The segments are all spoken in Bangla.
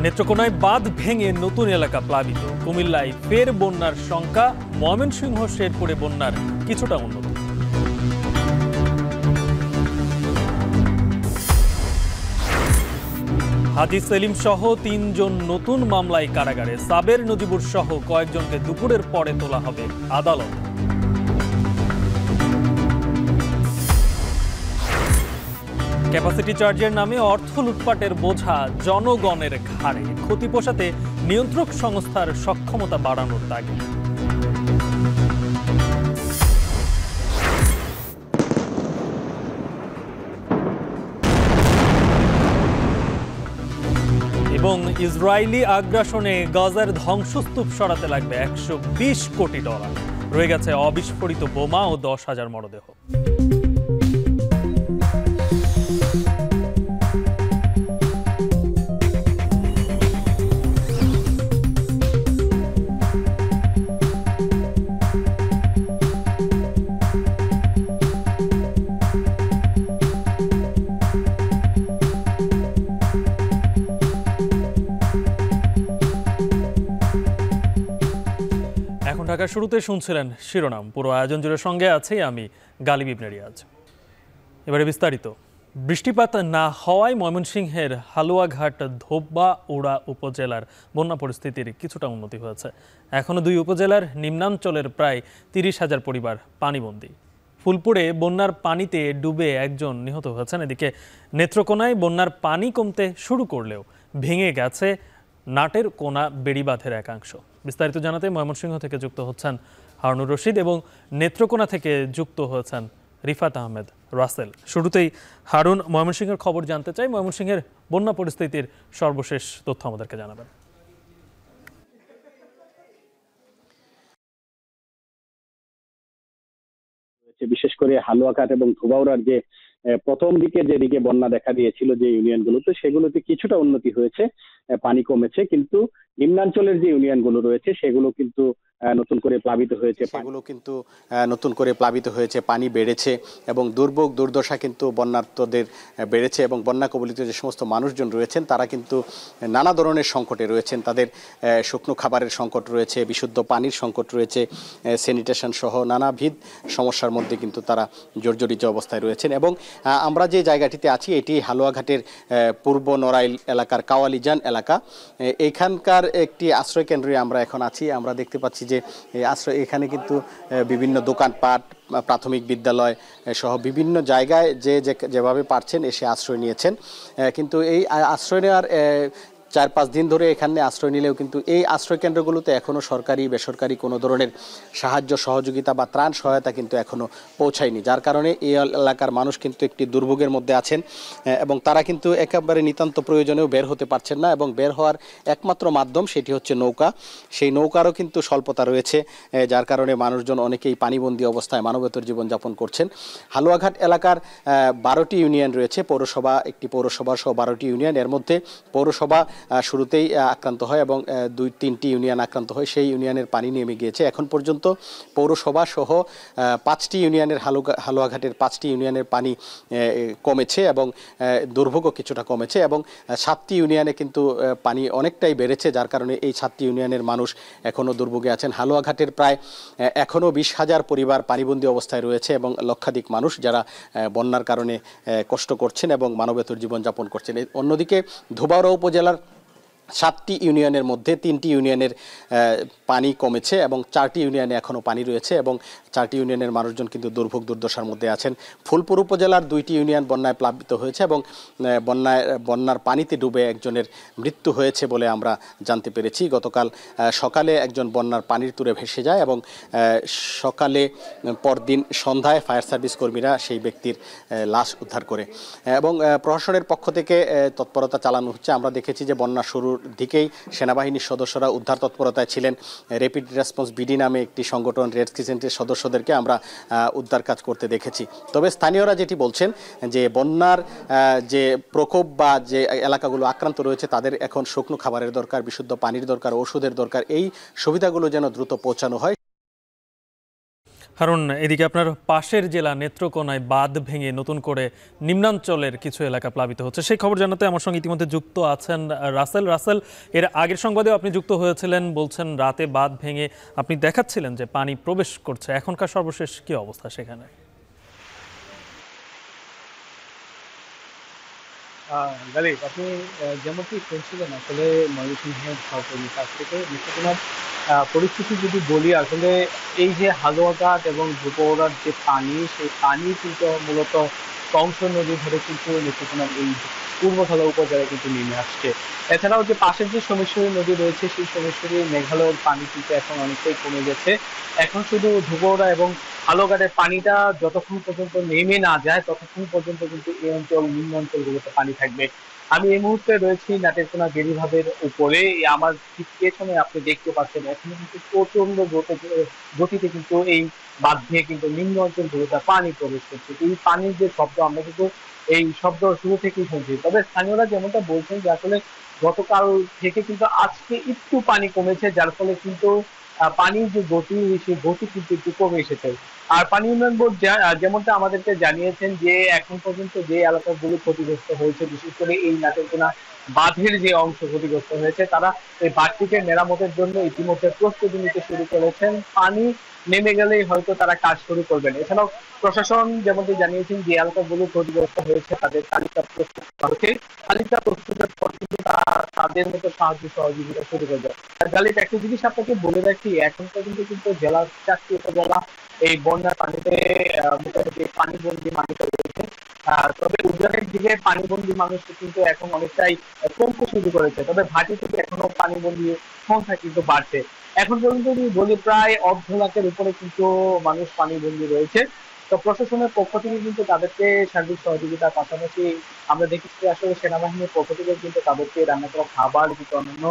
নেত্রকোনায় বাঁধ ভেঙে নতুন এলাকা প্লাবিত। কুমিল্লায় ফের বন্যার শঙ্কা। ময়মনসিংহ শেরপুরে বন্যার কিছুটা উন্নতি। হাজী সেলিম সহ ৩ জন নতুন মামলায় কারাগারে। সাবের নজিবুর সহ কয়েকজনকে দুপুরের পরে তোলা হবে আদালত। ক্যাপাসিটি চার্জের নামে অর্থ লুটপাটের বোঝা জনগণের ঘাড়ে। ক্ষতি পোষাতে নিয়ন্ত্রক সংস্থার সক্ষমতা বাড়ানোর দাবি। এবং ইসরায়েলি আগ্রাসনে গাজার ধ্বংসস্তূপ সরাতে লাগবে $120 কোটি। রয়ে গেছে অবিস্ফোরিত বোমা ও 10,000 মরদেহ। ঢাকার শুরুতে শুনছিলেন শিরোনাম। পুরো আয়োজন জুড়ে সঙ্গে আছি আমি গালিব ইবনে রিয়াজ। এবারে বিস্তারিত। বৃষ্টিপাত না হওয়ায় ময়মনসিংহের হালুয়াঘাট ধোব্বা-ওড়া উপজেলার বন্যা পরিস্থিতির কিছুটা উন্নতি হয়েছে। এখনও 2 উপজেলার নিম্নাঞ্চলের প্রায় 30,000 পরিবার পানিবন্দী। ফুলপুরে বন্যার পানিতে ডুবে একজন নিহত হয়েছেন। এদিকে নেত্রকোনায় বন্যার পানি কমতে শুরু করলেও ভেঙে গেছে নাটের কোনা বেড়িবাঁধের একাংশ। বিস্তারিত জানাতে ময়মনসিংহ থেকে যুক্ত হচ্ছেন হারুনুর রশিদ এবং নেত্রকোনা থেকে যুক্ত হয়েছেন রিফাত আহমেদ রাসেল। শুরুতেই হারুন, ময়মনসিংহের খবর জানতে চাই। ময়মনসিংহের বন্যা পরিস্থিতির সর্বশেষ তথ্য আমাদেরকে জানাবেন। বিশেষ করে হালুয়াঘাট এবং ধোবাউড়ার যে প্রথম দিকে যেদিকে বন্যা দেখা দিয়েছিল যে ইউনিয়নগুলোতে, সেগুলোতে কিছুটা উন্নতি হয়েছে, পানি কমেছে, কিন্তু নিম্নাঞ্চলের যে ইউনিয়নগুলো রয়েছে সেগুলো কিন্তু নতুন করে প্লাবিত হয়েছে, পানি বেড়েছে এবং দুর্ভোগ দুর্দশা কিন্তু বন্যার্তদের বেড়েছে এবং বন্যা কবলিত যে সমস্ত মানুষজন রয়েছেন তারা কিন্তু নানা ধরনের সংকটে রয়েছেন। তাদের শুকনো খাবারের সংকট রয়েছে, বিশুদ্ধ পানির সংকট রয়েছে, স্যানিটেশন সহ নানাবিধ সমস্যার মধ্যে কিন্তু তারা জর্জরিত অবস্থায় রয়েছেন। এবং আমরা যে জায়গাটিতে আছি এটি হালুয়াঘাটের পূর্ব নড়াইল এলাকার কাওয়ালিজান এলাকা। এইখানকার একটি আশ্রয় কেন্দ্রে আমরা এখন আছি। আমরা দেখতে পাচ্ছি যে এখানে কিন্তু বিভিন্ন দোকানপাট, প্রাথমিক বিদ্যালয় সহ বিভিন্ন জায়গায় যেভাবে পারছেন এসে আশ্রয় নিয়েছেন। কিন্তু এই আশ্রয় নেওয়ার 4-5 দিন ধরে এখানে আশ্রয় নিলেও কিন্তু এই আশ্রয় কেন্দ্রগুলোতে এখনও সরকারি বেসরকারি কোনো ধরনের সাহায্য সহযোগিতা বা ত্রাণ সহায়তা কিন্তু এখনও পৌঁছায়নি, যার কারণে এই এলাকার মানুষ কিন্তু একটি দুর্ভোগের মধ্যে আছেন এবং তারা কিন্তু একেবারে নিতান্ত প্রয়োজনেও বের হতে পারছেন না এবং বের হওয়ার একমাত্র মাধ্যম সেটি হচ্ছে নৌকা। সেই নৌকারও কিন্তু স্বল্পতা রয়েছে, যার কারণে মানুষজন অনেকেই পানিবন্দী অবস্থায় মানবেতর জীবনযাপন করছেন। হালুয়াঘাট এলাকার 12টি ইউনিয়ন রয়েছে, একটি পৌরসভা সহ 12টি ইউনিয়ন। এর মধ্যে পৌরসভা শুরুতেই আক্রান্ত হয় এবং 2-3টি ইউনিয়ন আক্রান্ত হয়। সেই ইউনিয়নের পানি নেমে গিয়েছে। এখন পর্যন্ত পৌরসভা সহ 5টি ইউনিয়নের হালুয়াঘাটের 5টি ইউনিয়নের পানি কমেছে এবং দুর্ভোগও কিছুটা কমেছে এবং 7টি ইউনিয়নে কিন্তু পানি অনেকটাই বেড়েছে, যার কারণে এই 7টি ইউনিয়নের মানুষ এখনও দুর্ভোগে আছেন। হালুয়াঘাটের প্রায় এখনও 20,000 পরিবার পানিবন্দী অবস্থায় রয়েছে এবং লক্ষাধিক মানুষ যারা বন্যার কারণে কষ্ট করছেন এবং মানবেতর জীবনযাপন করছেন। অন্যদিকে ধোবাউড়া উপজেলার 7টি ইউনিয়নের মধ্যে 3টি ইউনিয়নের পানি কমেছে এবং 4টি ইউনিয়নে এখনও পানি রয়েছে এবং 4টি ইউনিয়নের মানুষজন কিন্তু দুর্ভোগ দুর্দশার মধ্যে আছেন। ফুলপুর উপজেলার 2টি ইউনিয়ন বন্যায় প্লাবিত হয়েছে এবং বন্যার পানিতে ডুবে একজনের মৃত্যু হয়েছে বলে আমরা জানতে পেরেছি। গতকাল সকালে একজন বন্যার পানির তুরে ভেসে যায় এবং সকালে পরদিন সন্ধ্যায় ফায়ার সার্ভিস কর্মীরা সেই ব্যক্তির লাশ উদ্ধার করে এবং প্রশাসনের পক্ষ থেকে তৎপরতা চালানো হচ্ছে। আমরা দেখেছি যে বন্যা শুরুর দিকেই সেনাবাহিনীর সদস্যরা উদ্ধার তৎপরতায় ছিলেন। র্যাপিড রেসপন্স বিডি নামে একটি সংগঠন, রেড ক্রিসেন্টের সদস্যদেরকে আমরা উদ্ধার কাজ করতে দেখেছি। তবে স্থানীয়রা যেটি বলছেন যে বন্যার যে প্রকোপ বা যে এলাকাগুলো আক্রান্ত রয়েছে তাদের এখন শুকনো খাবারের দরকার, বিশুদ্ধ পানির দরকার, ওষুধের দরকার। এই সুবিধাগুলো যেন দ্রুত পৌঁছানো হয়। কারণ এদিকে আপনার পাশের জেলা নেত্রকোনায় বাঁধ ভেঙে নতুন করে নিম্নাঞ্চলের কিছু এলাকা প্লাবিত হচ্ছে, সেই খবর জানাতে আমার সঙ্গে ইতিমধ্যে যুক্ত আছেন রাসেল। এর আগের সংবাদেও আপনি যুক্ত হয়েছিলেন, বলছেন রাতে বাঁধ ভেঙে আপনি দেখাচ্ছিলেন যে পানি প্রবেশ করছে। এখনকার সর্বশেষ কি অবস্থা সেখানে? গালিব, আপনি যেমনটি শুনছিলেন আসলে ময়মনসিংহের সহকর্মীর কাছ থেকে নেত্রকোনার পরিস্থিতি যদি বলি, আসলে এই যে হালুয়াঘাট এবং ধুপৌড়ার যে পানি, সেই পানি কিন্তু মূলত কংস নদী ধরে কিন্তু নেত্রকোনার এই পূর্বধলা উপজেলায় কিন্তু নেমে আসছে। এছাড়াও যে পাশের যে সোমেশ্বরী নদী রয়েছে, সেই সোমেশ্বরী মেঘালয়ের পানি কিন্তু এখন অনেকটাই কমে গেছে। এখন শুধু ধুপৌড়া এবং হালুয়াঘাটের পানিটা যতক্ষণ পর্যন্ত নেমে না যায় ততক্ষণ পর্যন্ত কিন্তু এই অঞ্চল নিম্ন অঞ্চলগুলোতে পানি থাকবে। আমি এই মুহূর্তে রয়েছি নাটেরকোনা বেড়িবাঁধের উপরে। আমার ঠিক পেছনে আপনি দেখতে পাচ্ছেন এখানে কিন্তু প্রচন্ড গতিতে কিন্তু এই বাঁধ দিয়ে কিন্তু নিম্ন অঞ্চলগুলোতে পানি প্রবেশ করছে। এই পানির যে শব্দ, আমরা কিন্তু এই শব্দ শুরু থেকেই শুনছি। তবে স্থানীয়রা যেমনটা বলছেন যে আসলে গতকাল থেকে কিন্তু আজকে একটু পানি কমেছে, যার ফলে কিন্তু পানির যে গতি, সেই গতি কিন্তু একটু কমে এসেছে। আর পানি উন্নয়ন বোর্ড যেমনটা আমাদেরকে জানিয়েছেন যে এখন পর্যন্ত যে এলাকাগুলো ক্ষতিগ্রস্ত হয়েছে, বিশেষ করে এই নাটেরকোনা বাঁধের যে অংশ ক্ষতিগ্রস্ত হয়েছে, তারা এই বাঁধটিকে মেরামতের জন্য ইতিমধ্যে প্রস্তুতি নিতে শুরু করেছেন। পানি নেমে গেলেই হয়তো তারা কাজ শুরু করবেন। এছাড়াও প্রশাসন যেমনটি জানিয়েছেন যে এলাকাগুলো ক্ষতিগ্রস্ত হয়েছে তাদের তালিকা প্রস্তুত করা হয়েছে। তালিকা প্রস্তুতের পর কিন্তু তারা তাদের মতো সাহায্য সহযোগিতা শুরু করবে। আর গালিব, একটা জিনিস আপনাকে বলে রাখি, এখন পর্যন্ত কিন্তু জেলার 4টি উপজেলা এই বন্যার পানিতে মোটামুটি পানিবন্দী মানুষ রয়েছে। তবে উদ্যানের দিকে পানিবন্দী মানুষ কিন্তু এখন অনেকটাই কমতে শুরু করেছে, তবে ভাটি থেকে এখনো পানিবন্দী সংখ্যা কিন্তু বাড়ছে। এখন পর্যন্ত যদি বলি প্রায় 1.5 লাখের উপরে কিন্তু মানুষ পানিবন্দী রয়েছে। তো প্রশাসনের পক্ষ থেকে কিন্তু তাদেরকে সার্বিক সহযোগিতার পাশাপাশি আমরা দেখেছি আসলে সেনাবাহিনীর পক্ষ থেকে কিন্তু তাদেরকে রান্না করা খাবার কিন্তু অন্যান্য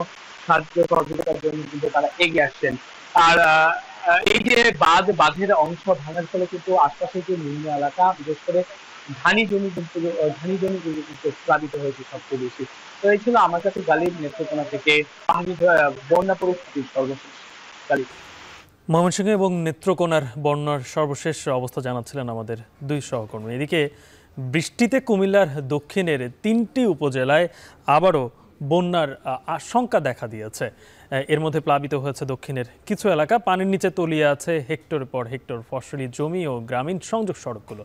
সাহায্য সহযোগিতার জন্য কিন্তু তারা এগিয়ে আসছেন। আর এই যে বাঁধের অংশ ভাঙার ফলে কিন্তু আশপাশের যে নিম্ন এলাকা, বিশেষ করে ধানি জমি কিন্তু প্লাবিত হয়েছে সবচেয়ে বেশি। তো এই ছিল আমার কাছে গালিব নেত্রকোনা থেকে বন্যা পরিস্থিতির সর্বশেষ। গালিব। ময়মনসিংহ এবং নেত্রকোনার বন্যার সর্বশেষ অবস্থা জানাচ্ছিলেন আমাদের দুই সহকর্মী। এদিকে বৃষ্টিতে কুমিল্লার দক্ষিণের 3টি উপজেলায় আবারও বন্যার আশঙ্কা দেখা দিয়েছে। এর মধ্যে প্লাবিত হয়েছে দক্ষিণের কিছু এলাকা, পানির নিচে তলিয়ে আছে হেক্টর পর হেক্টর ফসলি জমি ও গ্রামীণ সংযোগ সড়কগুলো।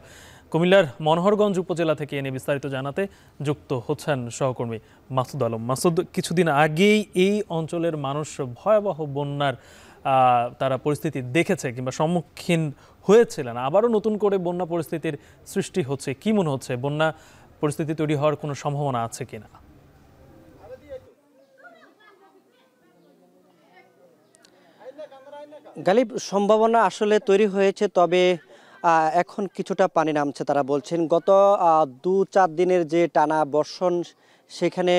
কুমিল্লার মনোহরগঞ্জ উপজেলা থেকে এনে বিস্তারিত জানাতে যুক্ত হচ্ছেন সহকর্মী মাসুদ আলম। মাসুদ, কিছুদিন আগেই এই অঞ্চলের মানুষ ভয়াবহ বন্যার তারা পরিস্থিতি দেখেছে কিংবা সম্মুখীন হয়েছিলেন, আবারও নতুন করে বন্যা পরিস্থিতির সৃষ্টি হচ্ছে। কি মনে হচ্ছে, বন্যা পরিস্থিতি তৈরি হওয়ার কোনো সম্ভাবনা আছে কিনা? গালিব, সম্ভাবনা আসলে তৈরি হয়েছে, তবে এখন কিছুটা পানি নামছে। তারা বলছেন গত 2-4 দিনের যে টানা বর্ষণ, সেখানে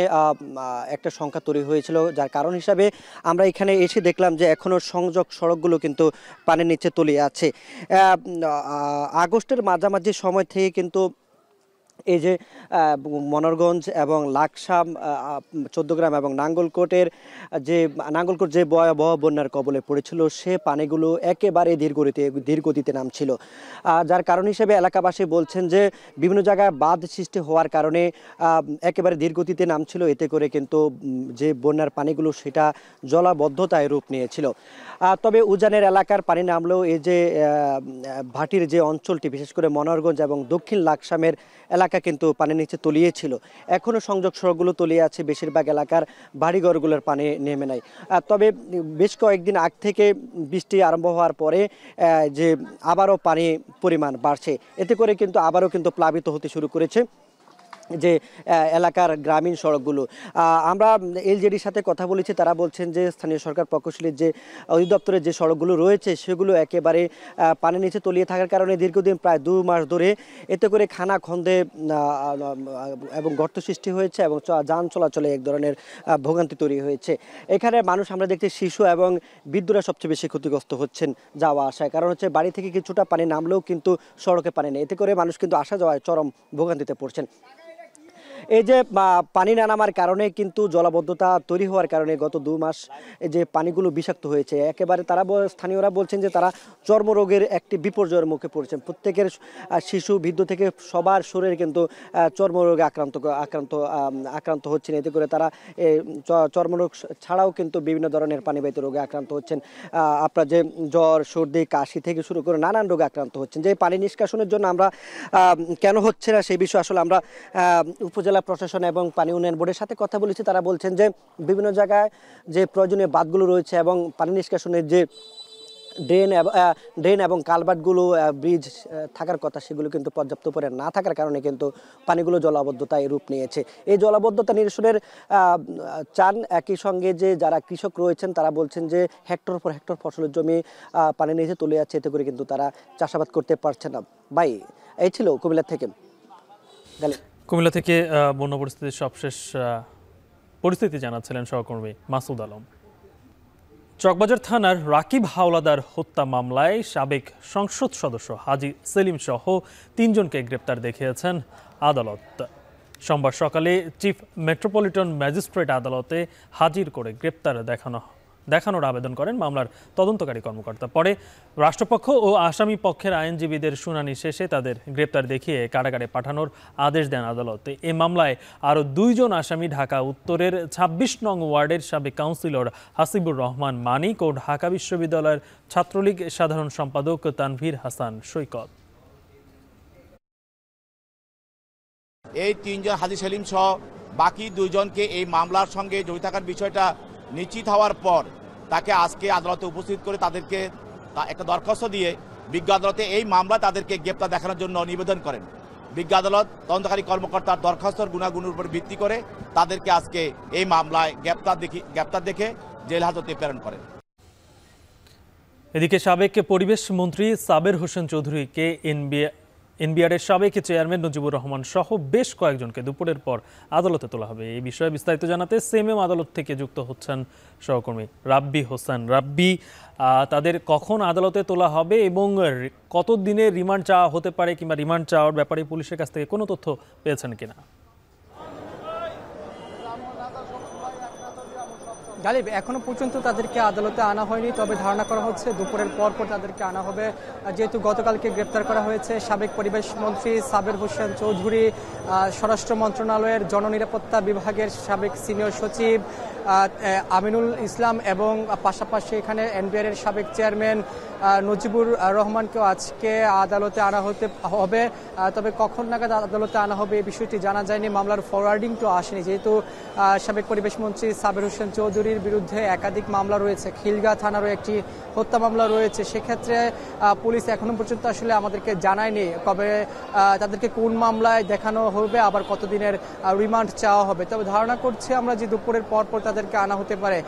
একটা সংখ্যা তৈরি হয়েছিল, যার কারণ হিসাবে আমরা এখানে এসে দেখলাম যে এখনও সংযোগ সড়কগুলো কিন্তু পানির নিচে তলিয়ে আছে। আগস্টের মাঝামাঝি সময় থেকে কিন্তু এই যে মনোহরগঞ্জ এবং লাকসাম, 14 গ্রাম এবং নাঙ্গলকোট যে ভয়াবহ বন্যার কবলে পড়েছিল, সে পানিগুলো একেবারে ধীর গতিতে নামছিল। যার কারণ হিসেবে এলাকাবাসী বলছেন যে বিভিন্ন জায়গায় বাঁধ সৃষ্টি হওয়ার কারণে একেবারে ধীর গতিতে নামছিল। এতে করে কিন্তু যে বন্যার পানিগুলো সেটা জলাবদ্ধতায় রূপ নিয়েছিল। তবে উজানের এলাকার পানি নামলেও এই যে ভাটির যে অঞ্চলটি, বিশেষ করে মনোহরগঞ্জ এবং দক্ষিণ লাকসামের এলাকা কিন্তু পানির নিচে তলিয়েছিল। এখনও সংযোগ সড়কগুলো তলিয়ে আছে, বেশিরভাগ এলাকার বাড়িঘরগুলোর পানি নেমে নাই। তবে বেশ কয়েকদিন আগ থেকে বৃষ্টি আরম্ভ হওয়ার পরে যে আবারও পানি পরিমাণ বাড়ছে, এতে করে কিন্তু আবারও কিন্তু প্লাবিত হতে শুরু করেছে যে এলাকার গ্রামীণ সড়কগুলো। আমরা এলজেডির সাথে কথা বলেছি, তারা বলছেন যে স্থানীয় সরকার প্রকৌশলীর যে অধিদপ্তরের যে সড়কগুলো রয়েছে সেগুলো একেবারে পানির নিচে তলিয়ে থাকার কারণে দীর্ঘদিন প্রায় 2 মাস ধরে এতে করে খানা খন্দে এবং গর্ত সৃষ্টি হয়েছে এবং যান চলাচলে এক ধরনের ভোগান্তি তৈরি হয়েছে। এখানে মানুষ, আমরা দেখছি শিশু এবং বৃদ্ধরা সবচেয়ে বেশি ক্ষতিগ্রস্ত হচ্ছেন যাওয়া আসায়। কারণ হচ্ছে বাড়ি থেকে কিছুটা পানি নামলেও কিন্তু সড়কে পানি নেই, এতে করে মানুষ কিন্তু আসা যাওয়ায় চরম ভোগান্তিতে পড়ছেন। এই যে পানি না নামার কারণে কিন্তু জলাবদ্ধতা তৈরি হওয়ার কারণে গত 2 মাস এই যে পানিগুলো বিষাক্ত হয়েছে, একেবারে তারা স্থানীয়রা বলছেন যে তারা চর্মরোগের একটি বিপর্যয়ের মুখে পড়েছেন। প্রত্যেকের শিশু বৃদ্ধ থেকে সবার শরীরে কিন্তু চর্মরোগে আক্রান্ত হচ্ছেন। এতে করে তারা চর্মরোগ ছাড়াও কিন্তু বিভিন্ন ধরনের পানিবাহিত রোগে আক্রান্ত হচ্ছেন। আপনার যে জ্বর, সর্দি, কাশি থেকে শুরু করে নানান রোগে আক্রান্ত হচ্ছেন। যে পানি নিষ্কাশনের জন্য আমরা কেন হচ্ছে না সেই বিষয়ে আসলে আমরা উপজেলা প্রশাসন এবং পানি উন্নয়ন বোর্ডের সাথে কথা বলেছি। তারা বলছেন যে বিভিন্ন জায়গায় যে প্রয়োজনীয় বাঁধগুলো রয়েছে এবং পানি নিষ্কাশনের যে ড্রেন এবং কালভার্টগুলো, ব্রিজ থাকার কথা, সেগুলো কিন্তু পর্যাপ্ত পরিমাণে না থাকার কারণে কিন্তু পানিগুলো জলাবদ্ধতায় রূপ নিয়েছে। এই জলাবদ্ধতা নিরসনের চান একই সঙ্গে যে যারা কৃষক রয়েছেন তারা বলছেন যে হেক্টর পর হেক্টর ফসলের জমি পানি নিচে চলে যাচ্ছে, এতে করে কিন্তু তারা চাষাবাদ করতে পারছে না। ভাই, এই ছিল কুমিল্লা থেকে। কুমিল্লা থেকে বন্যা পরিস্থিতির সবশেষ পরিস্থিতি জানাচ্ছিলেন সহকর্মী মাসুদ আলম। চকবাজার থানার রাকিব হাওলাদার হত্যা মামলায় সাবেক সংসদ সদস্য হাজী সেলিম সহ 3 জনকে গ্রেপ্তার দেখিয়েছেন আদালত। সোমবার সকালে চিফ মেট্রোপলিটন ম্যাজিস্ট্রেট আদালতে হাজির করে গ্রেপ্তার দেখানোর আবেদন করেন মামলার তদন্তকারী কর্মকর্তা। পরে রাষ্ট্রপক্ষ ও আসামি পক্ষের আইনজীবীদের শুনানি শেষে তাদের গ্রেপ্তার দেখিয়ে কারাগারে পাঠানোর আদেশ দেন আদালতে। এ মামলায় আরও 2 জন আসামি ঢাকা উত্তরের 26 নং ওয়ার্ডের সাবেক কাউন্সিলর হাসিবুর রহমান মানিক ও ঢাকা বিশ্ববিদ্যালয়ের ছাত্রলীগ সাধারণ সম্পাদক তানভীর হাসান সৈকত। এই 3 জন হাজী সেলিম সহ বাকি 2 জনকে এই মামলার সঙ্গে জড়িত থাকার বিষয়টা নিশ্চিত হওয়ার পর তাকে আজকে আদালতে উপস্থিত করে তাদেরকে একটা দরখাস্ত দিয়ে বিজ্ঞ আদালতে এই মামলা তাদেরকে গ্রেপ্তার দেখানোর জন্য নিবেদন করেন। বিজ্ঞ আদালত তদন্তকারী কর্মকর্তার দরখাস্তর গুণাগুণের উপর ভিত্তি করে তাদেরকে আজকে এই মামলায় গ্রেপ্তার দেখে জেল হাজতে প্রেরণ করেন। এদিকে সাবেক পরিবেশ মন্ত্রী সাবের হোসেন চৌধুরীকে এনবিআরের সাবেক চেয়ারম্যান নজিবুর রহমান সহ বেশ কয়েকজনকে দুপুরের পর আদালতে তোলা হবে। এই বিষয়ে বিস্তারিত জানাতে সিএমএম আদালত থেকে যুক্ত হচ্ছেন সহকর্মী রাব্বি হোসেন। রাব্বি, তাদের কখন আদালতে তোলা হবে এবং কত দিনের রিমান্ড চাওয়া হতে পারে কিংবা রিমান্ড চাওয়ার ব্যাপারে পুলিশের কাছ থেকে কোনো তথ্য পেয়েছেন কিনা? গালিব, এখনো পর্যন্ত তাদেরকে আদালতে আনা হয়নি, তবে ধারণা করা হচ্ছে দুপুরের পর তাদেরকে আনা হবে। যেহেতু গতকালকে গ্রেপ্তার করা হয়েছে সাবেক পরিবেশ মন্ত্রী সাবের হোসেন চৌধুরী, স্বরাষ্ট্র মন্ত্রণালয়ের জননিরাপত্তা বিভাগের সাবেক সিনিয়র সচিব আমিনুল ইসলাম এবং পাশাপাশি এখানে এনবিআরের সাবেক চেয়ারম্যান নজিবুর রহমানকেও আজকে আদালতে আনা হবে। তবে কখন নাগাদ আদালতে আনা হবে এই বিষয়টি জানা যায়নি। মামলার ফরওয়ার্ডিং তো আসেনি, যেহেতু সাবেক পরিবেশ মন্ত্রী সাবের হোসেন চৌধুরীর বিরুদ্ধে একাধিক মামলা রয়েছে, খিলগাঁও থানারও একটি হত্যা মামলা রয়েছে। সেক্ষেত্রে পুলিশ এখনো পর্যন্ত আসলে আমাদেরকে জানায়নি কবে তাদেরকে কোন মামলায় দেখানো হবে, আবার কতদিনের রিমান্ড চাওয়া হবে। তবে ধারণা করছি আমরা যে দুপুরের পর তাদেরকে আনা হতে পারে।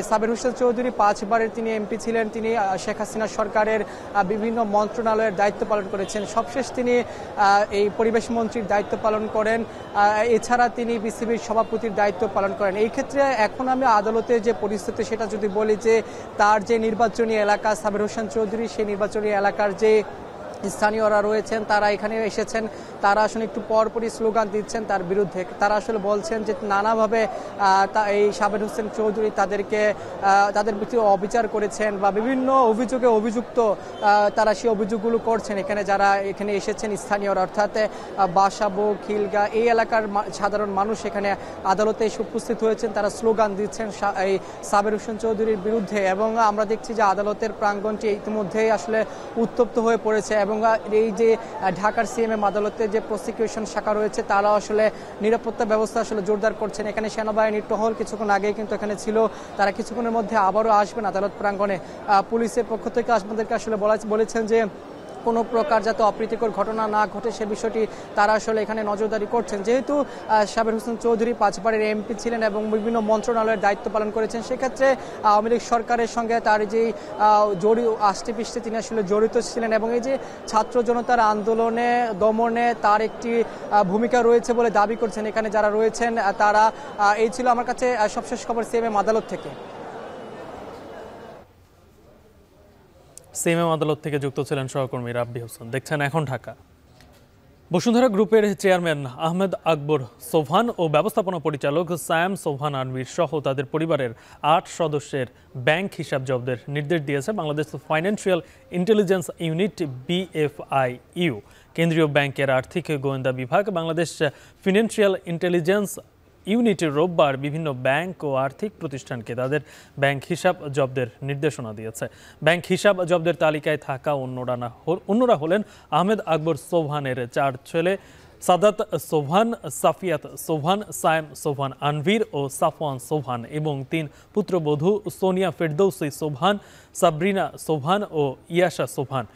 সাবের হোসেন চৌধুরী 5 বারের তিনি এমপি ছিলেন, তিনি শেখ হাসিনা সরকারের বিভিন্ন মন্ত্রণালয়ের দায়িত্ব পালন করেছেন। সবশেষ তিনি এই পরিবেশ মন্ত্রীর দায়িত্ব পালন করেন, এছাড়া তিনি বিসিবির সভাপতির দায়িত্ব পালন করেন। এই ক্ষেত্রে এখন আমি আদালতে যে পরিস্থিতি সেটা যদি বলি যে তার যে নির্বাচনী এলাকা সাবের হোসেন চৌধুরী, সেই নির্বাচনী এলাকার যে স্থানীয়রা রয়েছেন তারা এখানে এসেছেন, তারা আসলে একটু পরপরই স্লোগান দিচ্ছেন তার বিরুদ্ধে। তারা আসলে বলছেন যে নানাভাবে এই সাবের হোসেন চৌধুরী তাদের প্রতি অবিচার করেছেন বা বিভিন্ন অভিযোগে অভিযুক্ত, তারা সেই অভিযোগগুলো করছেন। এখানে যারা এখানে এসেছেন স্থানীয়রা, অর্থাৎ বাসাবো, খিলগাঁও এই এলাকার সাধারণ মানুষ এখানে আদালতে এসে উপস্থিত হয়েছেন, তারা স্লোগান দিচ্ছেন এই সাবের হোসেন চৌধুরীর বিরুদ্ধে। এবং আমরা দেখছি যে আদালতের প্রাঙ্গণটি ইতিমধ্যেই আসলে উত্তপ্ত হয়ে পড়েছে এবং এই যে ঢাকার সিএমএম আদালতে যে প্রসিকিউশন শাখা রয়েছে তারা আসলে নিরাপত্তা ব্যবস্থা আসলে জোরদার করছেন। এখানে সেনাবাহিনীর টহল কিছুক্ষণ আগেই কিন্তু এখানে ছিল, তারা কিছুক্ষণের মধ্যে আবারও আসবেন আদালত প্রাঙ্গণে। পুলিশের পক্ষ থেকে আমাদেরকে আসলে বলেছেন যে কোনো প্রকার যাতে অপ্রীতিকর ঘটনা না ঘটে সে বিষয়টি তারা আসলে এখানে নজরদারি করছেন। যেহেতু সাবের হোসেন চৌধুরী 5 বারের এমপি ছিলেন এবং বিভিন্ন মন্ত্রণালয়ের দায়িত্ব পালন করেছেন, সেক্ষেত্রে আওয়ামী লীগ সরকারের সঙ্গে তার যে আষ্টেপৃষ্ঠে তিনি আসলে জড়িত ছিলেন এবং এই যে ছাত্র জনতার আন্দোলনে দমনে তার একটি ভূমিকা রয়েছে বলে দাবি করছেন এখানে যারা রয়েছেন তারা। এই ছিল আমার কাছে সবশেষ খবর সিএমএম আদালত থেকে। সিএমএম আদালত থেকে যুক্ত ছিলেন সহকর্মী রাব্বি হোসেন। দেখছেন এখন ঢাকা। বসুন্ধরা গ্রুপের চেয়ারম্যান আহমেদ আকবর সোবহান ও ব্যবস্থাপনা পরিচালক সায়াম সোবহান আনভীর সহ তাদের পরিবারের 8 সদস্যের ব্যাংক হিসাব জব্দের নির্দেশ দিয়েছে Bangladesh financial intelligence unit BFIU। কেন্দ্রীয় ব্যাংকের আর্থিক গোয়েন্দা বিভাগ বাংলাদেশ ফিনান্সিয়াল ইন্টেলিজেন্স ইউনিটের রোববার বিভিন্ন ব্যাংক ও আর্থিক প্রতিষ্ঠানকে তাদের ব্যাংক হিসাব জব্দের নির্দেশনা দিয়েছে। ব্যাংক হিসাব জব্দের তালিকায় থাকা অন্যরা হলেন আহমেদ আকবর সোবহানের 4 ছেলে সাদাত সোবহান, সাফিয়াত সোবহান, সায়েম সোবহান আনভীর ও সাফওয়ান সোবহান এবং 3 পুত্রবধূ সোনিয়া ফেরদৌসি সোবহান, সাবরিনা সোবহান ও ইয়াশা সোবহান।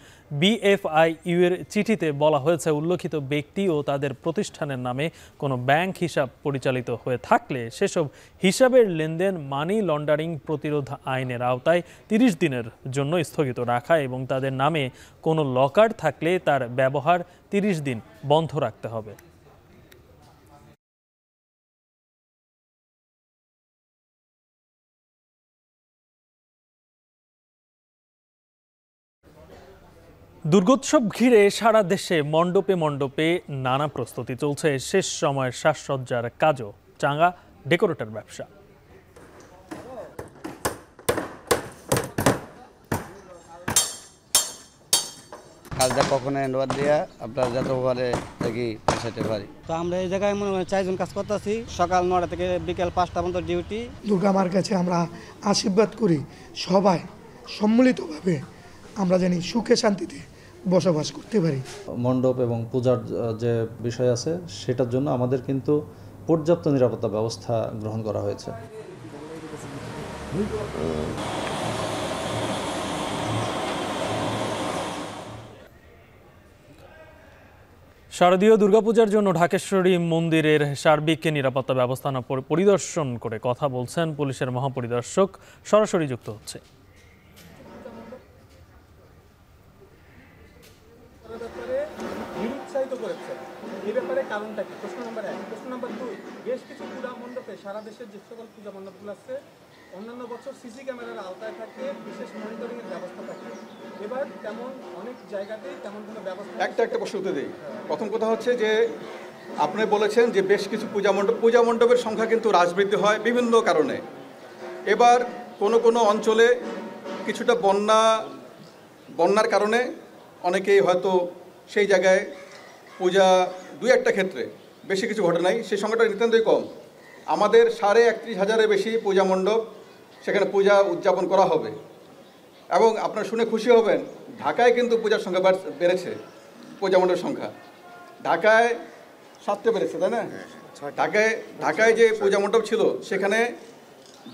BFIU এর চিঠিতে বলা হয়েছে উল্লেখিত ব্যক্তি ও তাদের প্রতিষ্ঠানের নামে কোনো ব্যাংক হিসাব পরিচালিত হয়ে থাকলে সেসব হিসাবের লেনদেন মানি লন্ডারিং প্রতিরোধ আইনের আওতায় 30 দিনের জন্য স্থগিত রাখা এবং তাদের নামে কোনো লকার থাকলে তার ব্যবহার 30 দিন বন্ধ রাখতে হবে। দুর্গোৎসব ঘিরে সারা দেশে মণ্ডপে মণ্ডপে নানা প্রস্তুতি চলছে। শেষ সময়ের সাজসজ্জার কাজও চাঙ্গা ডেকোরেটর ব্যবসা। কাজটা কখনো এন্ডওয়ার দিয়া আপনার যত পারে দেখি পেছাতে পারি। তো আমরা এই জায়গায় মনে হয় 4 জন কাজ করতেছি, সকাল 9টা থেকে বিকেল 5টা পর্যন্ত ডিউটি। দুর্গা মার কাছে আমরা আশীর্বাদ করি সবাই সম্মিলিতভাবে আমরা জানি সুখে শান্তিতে বসবাস করতে পারি। মণ্ডপ এবং পূজার যে বিষয় আছে সেটার জন্য আমাদের কিন্তু পর্যাপ্ত নিরাপত্তা ব্যবস্থা গ্রহণ করা হয়েছে। শারদীয় দুর্গাপূজার জন্য ঢাকেশ্বরী মন্দিরের সার্বিক নিরাপত্তা ব্যবস্থাপনা পরিদর্শন করে কথা বলছেন পুলিশের মহাপরিদর্শক। সরাসরি যুক্ত হচ্ছে। কারণটা কি? প্রশ্ন নাম্বার 1। প্রশ্ন নাম্বার 2, বেশ কিছু পূজা মণ্ডপে সারা দেশের যে সকল পূজা মণ্ডপগুলো আছে অন্যান্য বছর সিসি ক্যামেরার আওতায় থাকে, বিশেষ মনিটরিং এর ব্যবস্থা থাকে, এবার তেমন অনেক জায়গাতেই তেমন কোনো ব্যবস্থা। একটা প্রশ্ন উত্তর দিই। প্রথম কথা হচ্ছে যে আপনি বলেছেন যে বেশ কিছু পূজা মণ্ডপের সংখ্যা কিন্তু হ্রাসবৃদ্ধি হয় বিভিন্ন কারণে। এবার কোনো অঞ্চলে কিছুটা বন্যার কারণে অনেকেই হয়তো সেই জায়গায় পূজা 2-1টা ক্ষেত্রে, বেশি কিছু ঘটে নাই, সেই সংখ্যাটা নিতান্তই কম। আমাদের 31,500-এর বেশি পূজা মণ্ডপ, সেখানে পূজা উদযাপন করা হবে। এবং আপনারা শুনে খুশি হবেন, ঢাকায় কিন্তু পূজার সংখ্যা বেড়েছে, পূজা মণ্ডপের সংখ্যা ঢাকায় 7টা বেড়েছে, তাই না? ঢাকায় যে পূজা মণ্ডপ ছিল সেখানে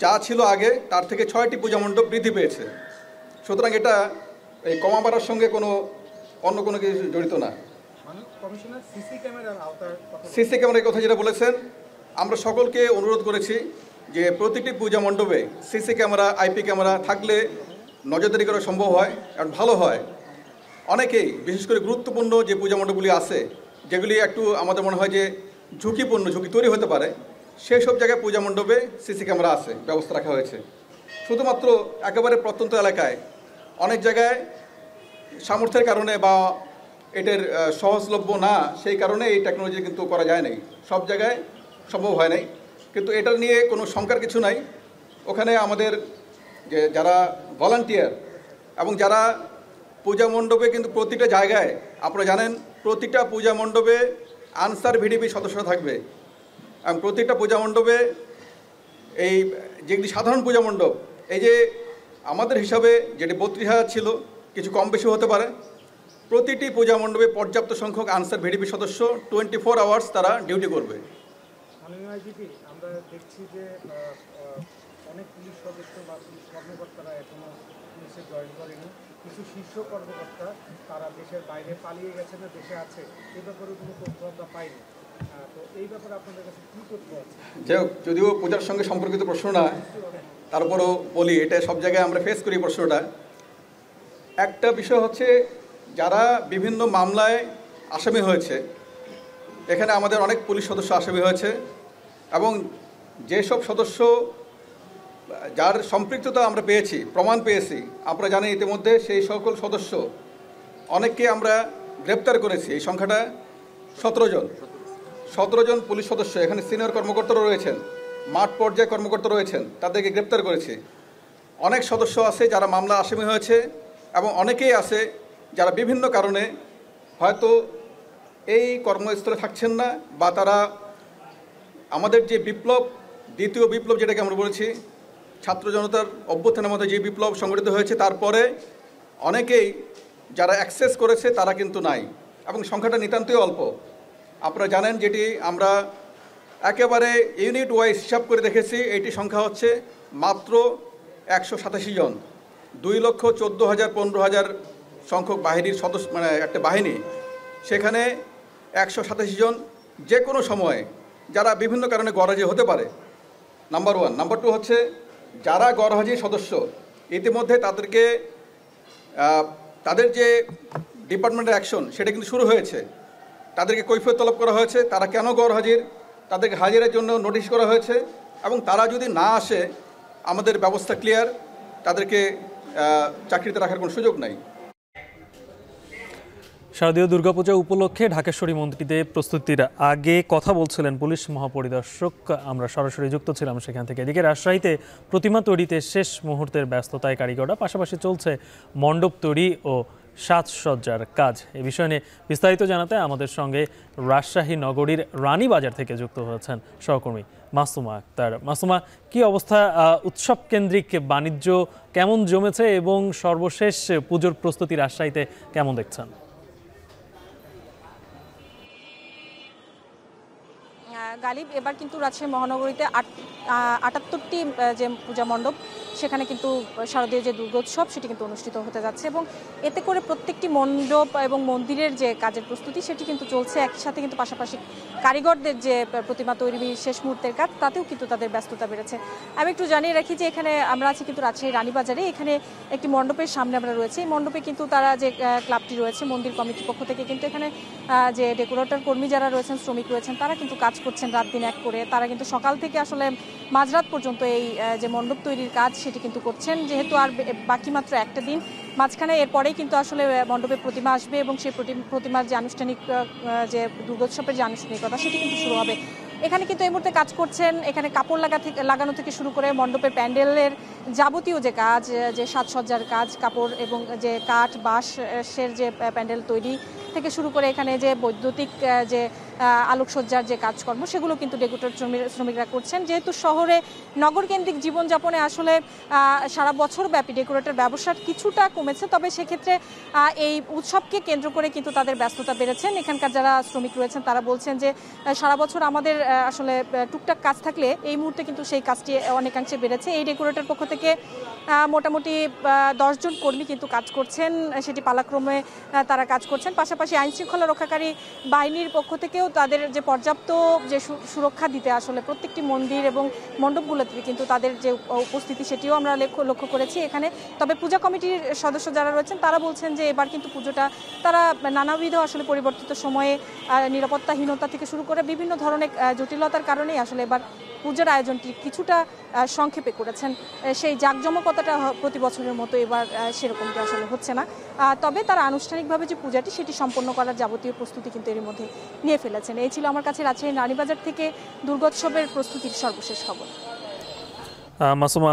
যা ছিল আগে তার থেকে 6টি পূজা মণ্ডপ বৃদ্ধি পেয়েছে। সুতরাং এটা এই কমা বাড়ার সঙ্গে অন্য কোনো কিছু জড়িত না। সিসি ক্যামেরার কথা যেটা বলেছেন, আমরা সকলকে অনুরোধ করেছি যে প্রতিটি পূজা মণ্ডপে সিসি ক্যামেরা, IP ক্যামেরা থাকলে নজরদারি করা সম্ভব হয় আর ভালো হয়। অনেকেই বিশেষ করে গুরুত্বপূর্ণ যে পূজা মণ্ডপগুলি আছে, যেগুলি একটু আমাদের মনে হয় যে ঝুঁকি তৈরি হতে পারে, সেই সব জায়গায় পূজা মণ্ডপে সিসি ক্যামেরা আছে, ব্যবস্থা রাখা হয়েছে। শুধুমাত্র একেবারে প্রত্যন্ত এলাকায় অনেক জায়গায় সামর্থ্যের কারণে বা এটার সহজলভ্য না, সেই কারণে এই টেকনোলজি কিন্তু করা যায় নাই, সব জায়গায় সম্ভব হয় নাই। কিন্তু এটা নিয়ে কোনো শঙ্কার কিছু নাই। ওখানে আমাদের যে যারা ভলান্টিয়ার এবং যারা পূজা মণ্ডপে কিন্তু প্রতিটা জায়গায়, আপনারা জানেন প্রতিটা পূজা মণ্ডপে আনসার VDP সদস্যরা থাকবে এবং প্রতিটা পূজা মণ্ডপে এই যেগুলি সাধারণ পূজা মণ্ডপ, এই যে আমাদের হিসাবে যেটি 32,000 ছিল, কিছু কম বেশি হতে পারে, প্রতিটি পূজা মণ্ডপে পর্যাপ্ত সংখ্যক আনসার VDP সদস্য 24 আওয়ার্স তারা ডিউটি করবে। আমরা দেখছি যে অনেক পুলিশ সদস্য বা পুলিশ কর্মকর্তারা এখনো পুলিশে জয়েন করেনি, কিছু শীর্ষ কর্মকর্তা তারা দেশের বাইরে পালিয়ে গেছে না দেশে আছে, এই ব্যাপারে কোনো তথ্য আমরা পাইনি। তো এই ব্যাপারে আপনাদের কাছে কী তথ্য আছে? যদিও পূজার সঙ্গে সম্পর্কিত প্রশ্ন না, তারপরও বলি, এটা সব জায়গায় আমরা ফেস করি প্রশ্নটা। একটা বিষয় হচ্ছে, যারা বিভিন্ন মামলায় আসামি হয়েছে, এখানে আমাদের অনেক পুলিশ সদস্য আসামি হয়েছে এবং যেসব সদস্য যার সম্পৃক্ততা আমরা পেয়েছি, প্রমাণ পেয়েছি, আপনারা জানেন ইতিমধ্যে সেই সকল সদস্য অনেককে আমরা গ্রেপ্তার করেছি। এই সংখ্যাটা 17 জন পুলিশ সদস্য, এখানে সিনিয়র কর্মকর্তারা রয়েছেন, মাঠ পর্যায়ে কর্মকর্তা রয়েছেন, তাদেরকে গ্রেপ্তার করেছে। অনেক সদস্য আছে যারা মামলা আসামি হয়েছে এবং অনেকেই আছে যারা বিভিন্ন কারণে হয়তো এই কর্মস্থলে থাকছেন না, বা তারা আমাদের যে বিপ্লব, দ্বিতীয় বিপ্লব যেটাকে আমরা বলেছি, ছাত্র জনতার অভ্যুত্থানের মধ্যে যে বিপ্লব সংগঠিত হয়েছে, তারপরে অনেকেই যারা অ্যাক্সেস করেছে তারা কিন্তু নাই, এবং সংখ্যাটা নিতান্তই অল্প। আপনারা জানেন, যেটি আমরা একেবারে ইউনিট ওয়াইজ হিসাব করে দেখেছি, এটি সংখ্যা হচ্ছে মাত্র 187 জন। 2,14,000 15,000 সংখ্যক বাহিনীর সদস্য, মানে একটা বাহিনী, সেখানে 187 জন যে কোনো সময়ে যারা বিভিন্ন কারণে গরহাজি হতে পারে, নাম্বার 1। নাম্বার 2 হচ্ছে যারা গরহাজি সদস্য, ইতিমধ্যে তাদেরকে তাদের যে ডিপার্টমেন্টের অ্যাকশন সেটা কিন্তু শুরু হয়েছে, তাদেরকে কৈফিয়ত তলব করা হয়েছে, তারা কেন গরহাজির, তাদেরকে হাজিরের জন্য নোটিশ করা হয়েছে, এবং তারা যদি না আসে আমাদের ব্যবস্থা ক্লিয়ার, তাদেরকে চাকরিতে রাখার কোনো সুযোগ নাই। শারদীয় দুর্গাপূজা উপলক্ষে ঢাকেশ্বরী মন্দিরে প্রস্তুতির আগে কথা বলছিলেন পুলিশ মহাপরিদর্শক। আমরা সরাসরি যুক্ত ছিলাম সেখান থেকে। এদিকে রাজশাহীতে প্রতিমা তৈরিতে শেষ মুহূর্তের ব্যস্ততায় কারিগররা, পাশাপাশি চলছে মণ্ডপ তৈরি ও সাজসজ্জার কাজ। এ বিষয় নিয়ে বিস্তারিত জানাতে আমাদের সঙ্গে রাজশাহী নগরীর রানীবাজার থেকে যুক্ত হয়েছেন সহকর্মী মাসুমা আক্তার। মাসুমা, কি অবস্থা? উৎসব কেন্দ্রিক বাণিজ্য কেমন জমেছে এবং সর্বশেষ পুজোর প্রস্তুতি রাজশাহীতে কেমন দেখছেন? গালিব, এবার কিন্তু রাজশাহী মহানগরীতে 78টি যে পূজা মণ্ডপ, সেখানে কিন্তু শারদীয় যে দুর্গোৎসব সেটি কিন্তু অনুষ্ঠিত হতে যাচ্ছে, এবং এতে করে প্রত্যেকটি মণ্ডপ এবং মন্দিরের যে কাজের প্রস্তুতি সেটি কিন্তু চলছে। একই সাথে কিন্তু পাশাপাশি কারিগরদের যে প্রতিমা তৈরি শেষ মুহূর্তের কাজ, তাতেও কিন্তু তাদের ব্যস্ততা বেড়েছে। আমি একটু জানিয়ে রাখি যে এখানে আমরা আছি কিন্তু রাজশাহী রানীবাজারে। এখানে একটি মণ্ডপের সামনে আমরা রয়েছে। এই মণ্ডপে কিন্তু তারা যে ক্লাবটি রয়েছে, মন্দির কমিটির পক্ষ থেকে কিন্তু এখানে যে ডেকোরেটর কর্মী যারা রয়েছেন, শ্রমিক রয়েছেন, তারা কিন্তু কাজ করছেন রাত দিন এক করে। তারা কিন্তু সকাল থেকে আসলে মাঝরাত পর্যন্ত এই যে মণ্ডপ তৈরির কাজ সেটি কিন্তু করছেন। যেহেতু আর বাকি মাত্র একটা দিন, মাঝখানে এরপরেই কিন্তু আসলে মণ্ডপে প্রতিমা আসবে, এবং সেই প্রতিমার যে আনুষ্ঠানিক যে দুর্গোৎসবের যে আনুষ্ঠানিকতা সেটি কিন্তু শুরু হবে। এখানে কিন্তু এই মুহূর্তে কাজ করছেন, এখানে কাপড় লাগানো থেকে শুরু করে মণ্ডপের প্যান্ডেলের যাবতীয় যে কাজ, যে সাজসজ্জার কাজ, কাপড় এবং যে কাঠ বাঁশের যে প্যান্ডেল তৈরি থেকে শুরু করে এখানে যে বৈদ্যুতিক যে আলোকসজ্জার যে কাজকর্ম, সেগুলো কিন্তু ডেকোরেটর শ্রমিকরা করছেন। যেহেতু শহরে নগরকেন্দ্রিক জীবনযাপনে আসলে সারা বছর ব্যাপী ডেকোরেটর ব্যবসার কিছুটা কমেছে, তবে সেক্ষেত্রে এই উৎসবকে কেন্দ্র করে কিন্তু তাদের ব্যস্ততা বেড়েছেন। এখানকার যারা শ্রমিক রয়েছেন তারা বলছেন যে সারা বছর আমাদের আসলে টুকটাক কাজ থাকলে এই মুহূর্তে কিন্তু সেই কাজটি অনেকাংশে বেড়েছে। এই ডেকোরেটর পক্ষ থেকে মোটামুটি 10 জন কর্মী কিন্তু কাজ করছেন, সেটি পালাক্রমে তারা কাজ করছেন। পাশাপাশি আইনশৃঙ্খলা রক্ষাকারী বাহিনীর পক্ষ থেকেও তাদের যে পর্যাপ্ত যে সুরক্ষা দিতে আসলে প্রত্যেকটি মন্দির এবং মণ্ডপগুলোতে কিন্তু তাদের যে উপস্থিতি সেটিও আমরা লক্ষ্য করেছি এখানে। তবে পূজা কমিটির সদস্য যারা রয়েছেন তারা বলছেন যে এবার কিন্তু পুজোটা তারা নানাবিধ আসলে পরিবর্তিত সময়ে নিরাপত্তাহীনতা থেকে শুরু করে বিভিন্ন ধরনের জটিলতার কারণেই আসলে এবার পূজার আয়োজনটি কিছুটা সংক্ষেপে করেছেন। সেই জাঁকজমকতাটা প্রতি বছরের মতো এবার সেরকমটি আসলে হচ্ছে না। তবে তারা আনুষ্ঠানিকভাবে যে পূজাটি সেটি সম্পন্ন করার যাবতীয় প্রস্তুতি কিন্তু এর মধ্যে নিয়ে ফেলেছেন। এই ছিল আমার কাছে রাজশাহী রানীবাজার থেকে দুর্গোৎসবের প্রস্তুতির সর্বশেষ খবর। মাসুমা,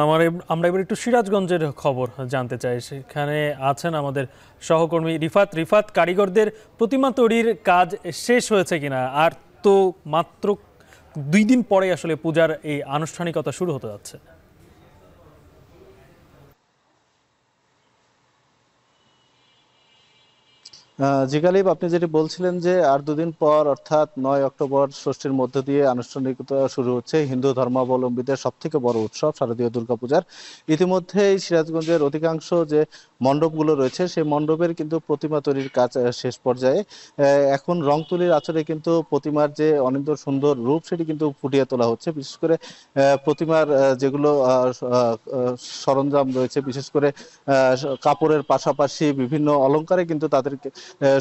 আমরা এবার একটু সিরাজগঞ্জের খবর জানতে চাই। সেখানে আছেন আমাদের সহকর্মী রিফাত। কারিগরদের প্রতিমা তৈরির কাজ শেষ হয়েছে কিনা? আর তো মাত্র 2 দিন পরে আসলে পূজার এই আনুষ্ঠানিকতা শুরু হতে যাচ্ছে। জি গালিব, আপনি যেটি বলছিলেন যে আর 2 দিন পর অর্থাৎ 9 অক্টোবর ষষ্ঠীর মধ্য দিয়ে আনুষ্ঠানিকতা শুরু হচ্ছে হিন্দু ধর্মাবলম্বীদের সবথেকে বড় উৎসব শারদীয় দুর্গাপূজার। ইতিমধ্যেই সিরাজগঞ্জের অধিকাংশ যে মণ্ডপগুলো রয়েছে সেই মণ্ডপের কিন্তু প্রতিমা তৈরির কাজ শেষ পর্যায়ে। এখন রং তুলির আঁচড়ে কিন্তু প্রতিমার যে অনিন্দ সুন্দর রূপ সেটি কিন্তু ফুটিয়ে তোলা হচ্ছে। বিশেষ করে প্রতিমার যেগুলো সরঞ্জাম রয়েছে, বিশেষ করে কাপড়ের পাশাপাশি বিভিন্ন অলংকারে কিন্তু তাদেরকে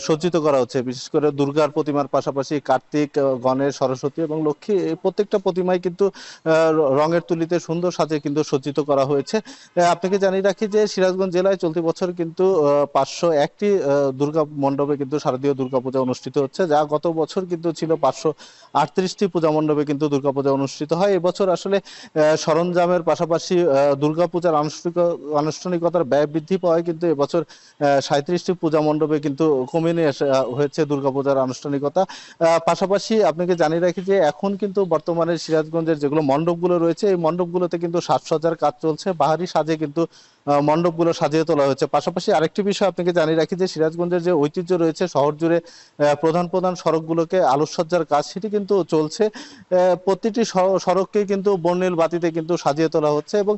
সজ্জিত করা হচ্ছে। বিশেষ করে দুর্গার প্রতিমার পাশাপাশি কার্তিক, গণেশ, সরস্বতী এবং লক্ষ্মী এই প্রত্যেকটা প্রতিমাই কিন্তু রঙের তুলিতে সুন্দর সাজে কিন্তু সজ্জিত করা হয়েছে। আপনাকে জানিয়ে রাখি যে সিরাজগঞ্জ জেলায় চলতি বছর কিন্তু 501টি দুর্গা মণ্ডপে কিন্তু শারদীয় দুর্গাপূজা অনুষ্ঠিত হচ্ছে, যা গত বছর কিন্তু ছিল 538টি পূজা মণ্ডপে কিন্তু দুর্গাপূজা অনুষ্ঠিত হয়। এবছর আসলে সরঞ্জামের পাশাপাশি দুর্গাপূজার আনুষ্ঠানিকতার ব্যয় বৃদ্ধি পাওয়ায় কিন্তু এবছর 37টি পূজা মণ্ডপে কিন্তু কমে নিয়ে হয়েছে দুর্গাপূজার আনুষ্ঠানিকতা। পাশাপাশি আপনাকে জানিয়ে রাখি যে এখন কিন্তু বর্তমানে সিরাজগঞ্জের যেগুলো মণ্ডপগুলো রয়েছে এই মণ্ডপগুলোতে কিন্তু সাজসজ্জার কাজ চলছে, বাহারি সাজে কিন্তু মণ্ডপগুলো সাজিয়ে তোলা হয়েছে। পাশাপাশি আরেকটি বিষয় আপনাকে জানিয়ে রাখি যে সিরাজগঞ্জের যে ঐতিহ্য রয়েছে, শহর জুড়ে প্রধান প্রধান সড়কগুলোকে আলোকসজ্জার কাজ সেটি কিন্তু চলছে। প্রতিটি সড়ককে কিন্তু বর্ণিল বাতিতে কিন্তু সাজিয়ে তোলা হচ্ছে এবং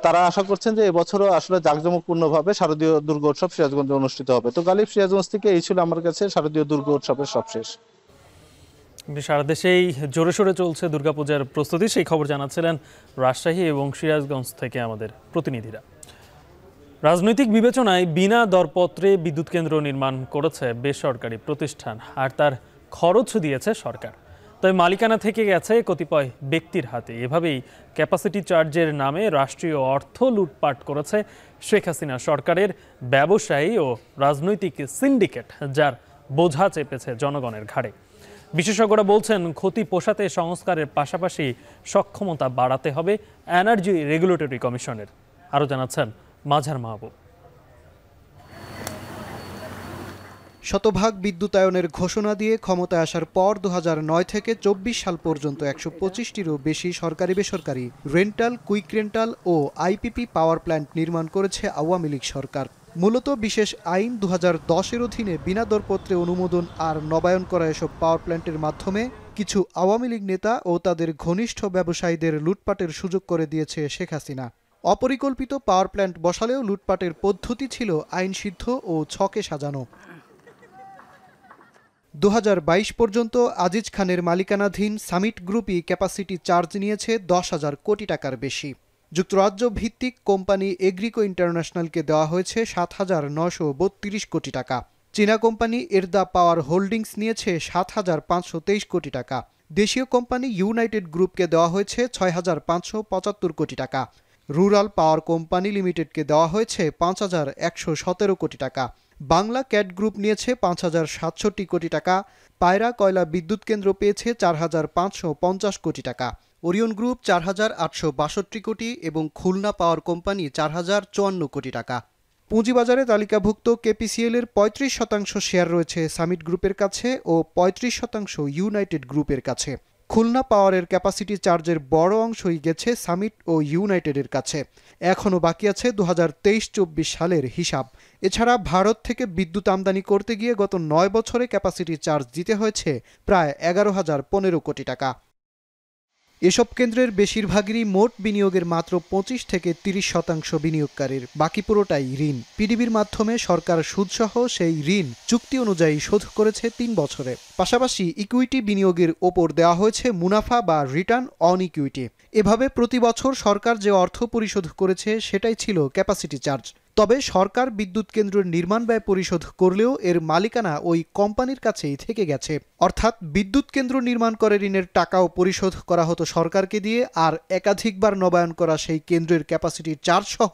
তারা আশা করছেন যে এবছরও আসলে জাঁকজমকপূর্ণভাবে শারদীয় দুর্গোৎসব সিরাজগঞ্জে অনুষ্ঠিত হবে। তো গালিব, সিরাজগঞ্জ থেকে এই ছিল আমার কাছে শারদীয় দুর্গোৎসবের সবশেষ। সারা দেশেই জোরে সোরে চলছে দুর্গাপূজার প্রস্তুতি, সেই খবর জানাচ্ছিলেন রাজশাহী এবং সিরাজগঞ্জ থেকে আমাদের প্রতিনিধিরা। রাজনৈতিক বিবেচনায় বিনা দরপত্রে বিদ্যুৎ কেন্দ্র নির্মাণ করেছে বেসরকারি প্রতিষ্ঠান, আর তার খরচ দিয়েছে সরকার। তবে মালিকানা থেকে গেছে কতিপয় ব্যক্তির হাতে। এভাবেই ক্যাপাসিটি চার্জের নামে রাষ্ট্রীয় অর্থ লুটপাট করেছে শেখ হাসিনা সরকারের ব্যবসায়ী ও রাজনৈতিক সিন্ডিকেট, যার বোঝা চেপেছে জনগণের ঘাড়ে। বিশেষজ্ঞরা বলছেন ক্ষতি পোষাতে সংস্কারের পাশাপাশি সক্ষমতা বাড়াতে হবে এনার্জি রেগুলেটরি কমিশনের। আরও জানাচ্ছেন মাঝার মাহবুব। শতভাগ বিদ্যুতায়নের ঘোষণা দিয়ে ক্ষমতায় আসার পর 2009 থেকে 24 সাল পর্যন্ত 125টিরও বেশি সরকারি বেসরকারি রেন্টাল, কুইক রেন্টাল ও আইপিপি পাওয়ার প্ল্যান্ট নির্মাণ করেছে আওয়ামী লীগ সরকার। মূলত বিশেষ আইন 2010-এর অধীনে বিনা দরপত্রে অনুমোদন আর নবায়ন করা এসব পাওয়ার প্ল্যান্টের মাধ্যমে কিছু আওয়ামী লীগ নেতা ও তাদের ঘনিষ্ঠ ব্যবসায়ীদের লুটপাটের সুযোগ করে দিয়েছে শেখ হাসিনা। অপরিকল্পিত পাওয়ার প্ল্যান্ট বসালেও লুটপাটের পদ্ধতি ছিল আইনসিদ্ধ ও ছকে সাজানো। 2022 পর্যন্ত আজিজ খানের মালিকানাধীন সামিট গ্রুপই ক্যাপাসিটি চার্জ নিয়েছে 10,000 কোটি টাকার বেশি। যুক্তরাজ্য ভিত্তিক কোম্পানি এগ্রিকো ইন্টারন্যাশনালকে দেওয়া হয়েছে 7,932 কোটি টাকা। চীনা কোম্পানি এরদা পাওয়ার হোল্ডিংস নিয়েছে 7,523 কোটি টাকা। দেশীয় কোম্পানি ইউনাইটেড গ্রুপকে দেওয়া হয়েছে 6,575 কোটি টাকা। রুরাল পাওয়ার কোম্পানি লিমিটেডকে দেওয়া হয়েছে 5,117 কোটি টাকা। বাংলা ক্যাট গ্রুপ নিয়েছে 5,067 কোটি টাকা। পায়রা কয়লা বিদ্যুৎ কেন্দ্র পেয়েছে 4,550 কোটি টাকা। ওরিয়ন গ্রুপ 4,862 কোটি এবং খুলনা পাওয়ার কোম্পানি 4,054 কোটি টাকা। পুঁজিবাজারে তালিকাভুক্ত কেপিসিএল এর 35% শেয়ার রয়েছে সামিট গ্রুপের কাছে ও 35% ইউনাইটেড গ্রুপের কাছে। খুলনা পাওয়ারের ক্যাপাসিটি চার্জের বড় অংশই গেছে সামিট ও ইউনাইটেডের কাছে। এখনও বাকি আছে 2023-24 সালের হিসাব। এছাড়া ভারত থেকে বিদ্যুৎ আমদানি করতে গিয়ে গত 9 বছরে ক্যাপাসিটি চার্জ দিতে হয়েছে প্রায় 11,015 কোটি টাকা। এসব কেন্দ্রের বেশিরভাগেরই মোট বিনিয়োগের মাত্র 25 থেকে 30% বিনিয়োগকারীর, বাকি পুরোটাই ঋণ। পিডিবির মাধ্যমে সরকার সুদসহ সেই ঋণ চুক্তি অনুযায়ী শোধ করেছে 3 বছরে। পাশাপাশি ইকুইটি বিনিয়োগের ওপর দেওয়া হয়েছে মুনাফা বা রিটার্ন অন ইকুইটি। এভাবে প্রতি বছর সরকার যে অর্থ পরিশোধ করেছে সেটাই ছিল ক্যাপাসিটি চার্জ। তবে সরকার বিদ্যুৎ কেন্দ্রের নির্মাণ ব্যয় পরিশোধ করলেও এর মালিকানা ওই কোম্পানির কাছেই থেকে গেছে। অর্থাৎ বিদ্যুৎ কেন্দ্র নির্মাণ করে ঋণের টাকাও পরিশোধ করা হতো সরকারকে দিয়ে, আর একাধিকবার নবায়ন করা সেই কেন্দ্রের ক্যাপাসিটি চার্জ সহ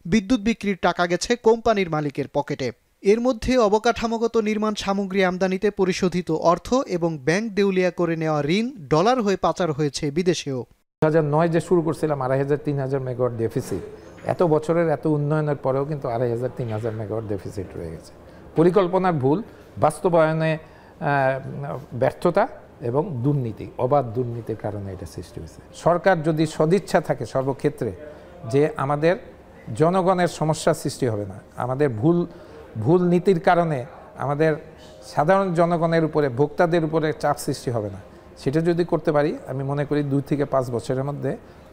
বিদ্যুৎ বিক্রির টাকা গেছে কোম্পানির মালিকের পকেটে। এর মধ্যে অবকাঠামোগত নির্মাণ সামগ্রী আমদানিতে পরিশোধিত অর্থ এবং ব্যাংক দেউলিয়া করে নেওয়া ঋণ ডলার হয়ে পাচার হয়েছে বিদেশেও। 2009 যে শুরু করছিলাম 2,500-3,000 মেগাওয়াট ডেফিসিট, এত বছরের এত উন্নয়নের পরেও কিন্তু 2,500-3,000 মেগাওয়াট ডেফিসিট রয়ে গেছে। পরিকল্পনার ভুল, বাস্তবায়নে ব্যর্থতা এবং দুর্নীতি, অবাধ দুর্নীতির কারণে এটা সৃষ্টি হয়েছে। সরকার যদি সদিচ্ছা থাকে সর্বক্ষেত্রে যে আমাদের জনগণের সমস্যার সৃষ্টি হবে না, আমাদের ভুল নীতির কারণে আমাদের সাধারণ জনগণের উপরে, ভোক্তাদের উপরে চাপ সৃষ্টি হবে না, সেটা যদি করতে পারি আমি মনে করি 2 থেকে 5 বছরের মধ্যে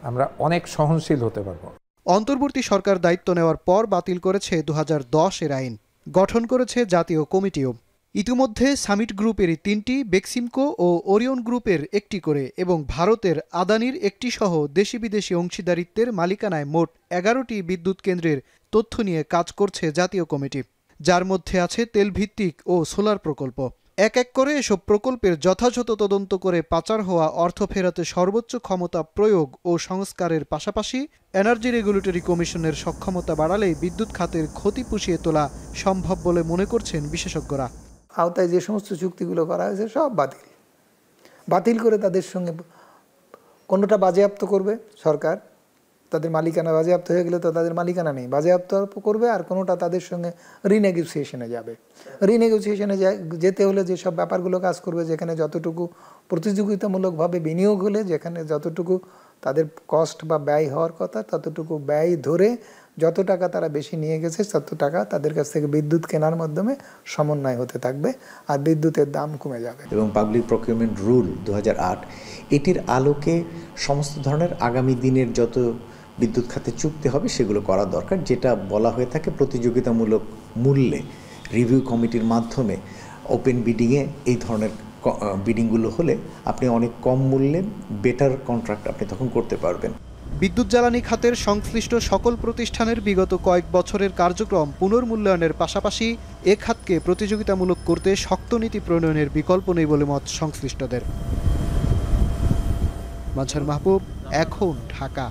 আমরা অনেক সহনশীল হতে পারবো। অন্তর্বর্তী সরকার দায়িত্ব নেওয়ার পর বাতিল করেছে 2010-এর আইন, গঠন করেছে জাতীয় কমিটিও। ইতিমধ্যে সামিট গ্রুপের 3টি, বেক্সিমকো ও ওরিয়ন গ্রুপের 1টি করে এবং ভারতের আদানির 1টি সহ দেশি বিদেশি অংশীদারিত্বের মালিকানায় মোট 11টি বিদ্যুৎ কেন্দ্রের তথ্য নিয়ে কাজ করছে জাতীয় কমিটি। যার মধ্যে আছে তেলভিত্তিক ও সোলার প্রকল্প। এক এক করে এসব প্রকল্পের যথাযথ তদন্ত করে পাচার হওয়া অর্থ ফেরাতে সর্বোচ্চ ক্ষমতা প্রয়োগ ও সংস্কারের পাশাপাশি এনার্জি রেগুলেটরি কমিশনের সক্ষমতা বাড়ালেই বিদ্যুৎ খাতের ক্ষতি পুষিয়ে তোলা সম্ভব বলে মনে করছেন বিশেষজ্ঞরা। আওতায় যে সমস্ত চুক্তিগুলো করা হয়েছে সব বাতিল করে তাদের সঙ্গে কোনোটা বাজেয়াপ্ত করবে সরকার, তাদের মালিকানা বাজেয়াপ্ত হয়ে গেলে তো তাদের মালিকানা নেই, বাজেয়াপ্ত করবে, আর কোনোটা তাদের সঙ্গে রিনেগোসিয়েশনে যাবে। রিনেগোসিয়েশনে যেতে হলে যেসব ব্যাপারগুলো কাজ করবে, যেখানে যতটুকু প্রতিযোগিতামূলকভাবে বিনিয়োগ হলে যেখানে যতটুকু তাদের কস্ট বা ব্যয় হওয়ার কথা ততটুকু ব্যয় ধরে যত টাকা তারা বেশি নিয়ে গেছে তত টাকা তাদের কাছ থেকে বিদ্যুৎ কেনার মাধ্যমে সমন্বয় হতে থাকবে আর বিদ্যুতের দাম কমে যাবে। এবং পাবলিক প্রকিউরমেন্ট রুল 2008 এটির আলোকে সমস্ত ধরনের আগামী দিনের যত বিদ্যুৎ খাতে চুক্তি হবে সেগুলো করা দরকার, যেটা বলা হয়ে থাকে প্রতিযোগিতামূলক মূল্যে রিভিউ কমিটির মাধ্যমে ওপেন বিডিংয়ে এই ধরনের বিডিংগুলো হলে আপনি অনেক কম মূল্যে বেটার কন্ট্রাক্ট আপনি তখন করতে পারবেন। বিদ্যুৎ জ্বালানি খাতের সংশ্লিষ্ট সকল প্রতিষ্ঠানের বিগত কয়েক বছরের কার্যক্রম পুনর্মূল্যায়নের পাশাপাশি এ খাতকে প্রতিযোগিতামূলক করতে শক্ত নীতি প্রণয়নের বিকল্প নেই বলে মত সংশ্লিষ্টদের। মাজহার মাহবুব, এখন ঢাকা।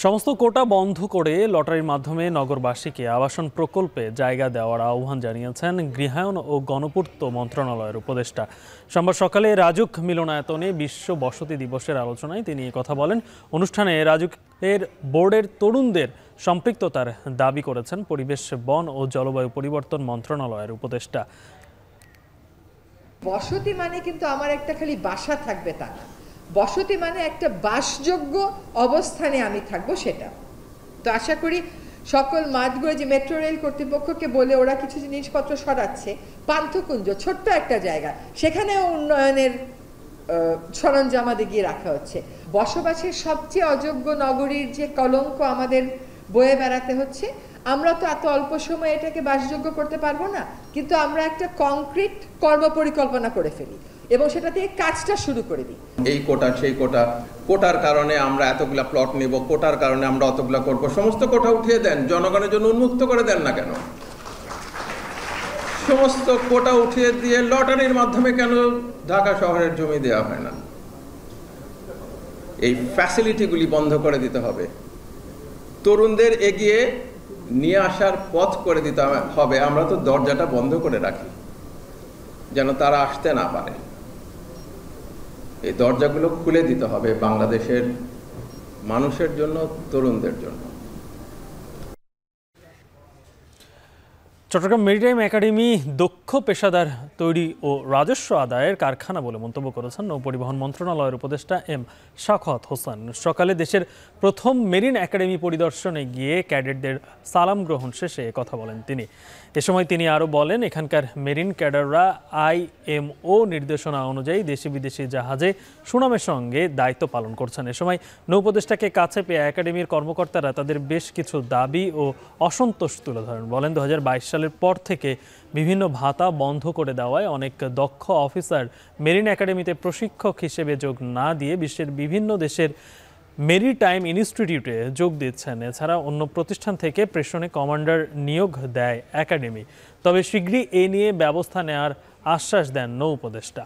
সমস্ত কোটা বন্ধ করে লটারির মাধ্যমে নগরবাসীকে আবাসন প্রকল্পে জায়গা দেওয়ার আহ্বান জানিয়েছেন গৃহায়ন ও গণপূর্ত মন্ত্রণালয়ের উপদেষ্টা। সোমবার সকালে রাজুক মিলনায়তনে বিশ্ব বসতি দিবসের আলোচনায় তিনি কথা বলেন। অনুষ্ঠানে রাজুকের বোর্ডের তরুণদের সম্পৃক্ততার দাবি করেছেন পরিবেশ, বন ও জলবায়ু পরিবর্তন মন্ত্রণালয়ের উপদেষ্টা। বসতি মানে কিন্তু আমার একটা খালি বাসা থাকবে তা না, বসতি মানে একটা বাসযোগ্য অবস্থানে আমি থাকবো সেটা। তো আশা করি সকল মাঠগুলো যে মেট্রো রেল কর্তৃপক্ষকে বলে ওরা কিছু জিনিসপত্র সরাচ্ছে, পান্থকুঞ্জ ছোট্ট একটা জায়গা সেখানেও উন্নয়নের সরঞ্জামাদি গিয়ে রাখা হচ্ছে। বসবাসের সবচেয়ে অযোগ্য নগরীর যে কলঙ্ক আমাদের বয়ে বেড়াতে হচ্ছে, আমরা তো এত অল্প সময়ে এটাকে বাসযোগ্য করতে পারবো না, কিন্তু আমরা একটা কংক্রিট কর্মপরিকল্পনা করে ফেলি এবং সেটা দিয়ে কাজটা শুরু করে দিই। এই কোটা সেই কোটা, কোটার কারণে আমরা এতগুলা প্লট নেব, কোটার কারণে আমরা অতগুলা করব, সমস্ত কোটা উঠিয়ে দেন, জনগণের জন্য উন্মুক্ত করে দেন না কেন? সমস্ত কোটা উঠিয়ে দিয়ে লটারির মাধ্যমে কেন ঢাকা শহরের জমি দেওয়া হয় না? এই ফ্যাসিলিটিগুলি বন্ধ করে দিতে হবে, তরুণদের এগিয়ে নিয়ে আসার পথ করে দিতে হবে। আমরা তো দরজাটা বন্ধ করে রাখি যেন তারা আসতে না পারে। এই দরজাগুলো খুলে দিতে হবে বাংলাদেশের মানুষের জন্য, তরুণদের জন্য। চট্টগ্রাম মেরিটাইম একাডেমি দক্ষ পেশাদার তৈরি ও রাজস্ব আদায়ের কারখানা বলে মন্তব্য করেছেন নৌপরিবহন মন্ত্রণালয়ের উপদেষ্টা এম শাখাওয়াত হোসেন। সকালে দেশের প্রথম মেরিন একাডেমি পরিদর্শনে গিয়ে ক্যাডেটদের সালাম গ্রহণ শেষে কথা বলেন তিনি। এ সময় তিনি আরও বলেন, এখানকার মেরিন ক্যাডাররা IMO নির্দেশনা অনুযায়ী দেশি বিদেশি জাহাজে সুনামের সঙ্গে দায়িত্ব পালন করছেন। এ সময় নৌপদেষ্টাকে কাছে পেয়ে একাডেমির কর্মকর্তারা তাদের বেশ কিছু দাবি ও অসন্তোষ তুলে ধরেন। বলেন 2022 সালের পর থেকে বিভিন্ন ভাতা বন্ধ করে দেওয়ায় অনেক দক্ষ অফিসার মেরিন একাডেমিতে প্রশিক্ষক হিসেবে যোগ না দিয়ে বিশ্বের বিভিন্ন দেশের মেরিটাইম ইনস্টিটিউটে যোগ দিচ্ছেন। এছাড়া অন্য প্রতিষ্ঠান থেকে প্রেষণে কমান্ডার নিয়োগ দেয় একাডেমি। তবে শীঘ্রই এ নিয়ে ব্যবস্থা নেওয়ার আশ্বাস দেন নৌ উপদেষ্টা।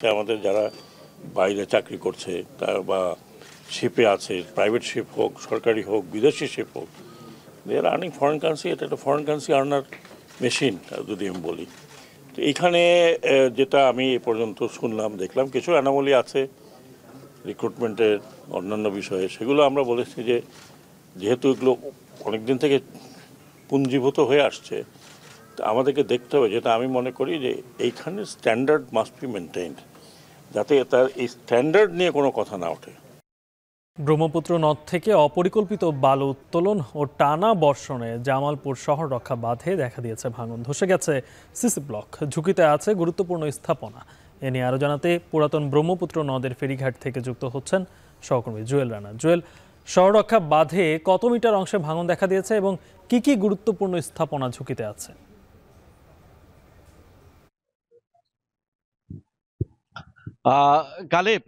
আমাদের যারা বাইরে চাকরি করছে তার বা শিপে আছে, প্রাইভেট শিপ হোক, সরকারি হোক, বিদেশি শিপ হোক, দে আর আর্নিং ফরেন কারেন্সি। এটা একটা ফরেন কারেন্সি আর্নার মেশিন যদি আমি বলি। তো এইখানে যেটা আমি এ পর্যন্ত শুনলাম, দেখলাম কিছু অ্যানোমালি আছে রিক্রুটমেন্টের অন্যান্য বিষয়ে। সেগুলো আমরা বলেছি যে যেহেতু এগুলো অনেকদিন থেকে পুঞ্জীভূত হয়ে আসছে, তো আমাদেরকে দেখতে হবে, যেটা আমি মনে করি যে এইখানে স্ট্যান্ডার্ড মাস্ট বি মেনটেইনড, যাতে তার এই স্ট্যান্ডার্ড নিয়ে কোনো কথা না ওঠে। ব্রহ্মপুত্র নদ থেকে অপরিকল্পিত বালু উত্তোলন ও টানা বর্ষণে জামালপুর শহর রক্ষা বাঁধে দেখা দিয়েছে ভাঙন। ধসে গেছে সিসি ব্লক, ঝুঁকিতে আছে গুরুত্বপূর্ণ স্থাপনা। এ নিয়ে আরও জানাতে পুরাতন ব্রহ্মপুত্র নদের ফেরিঘাট থেকে যুক্ত হচ্ছেন সহকর্মী জুয়েল রানা। জুয়েল, শহর রক্ষা বাঁধে কত মিটার অংশে ভাঙন দেখা দিয়েছে এবং কি কি গুরুত্বপূর্ণ স্থাপনা ঝুঁকিতে আছে? গালিব,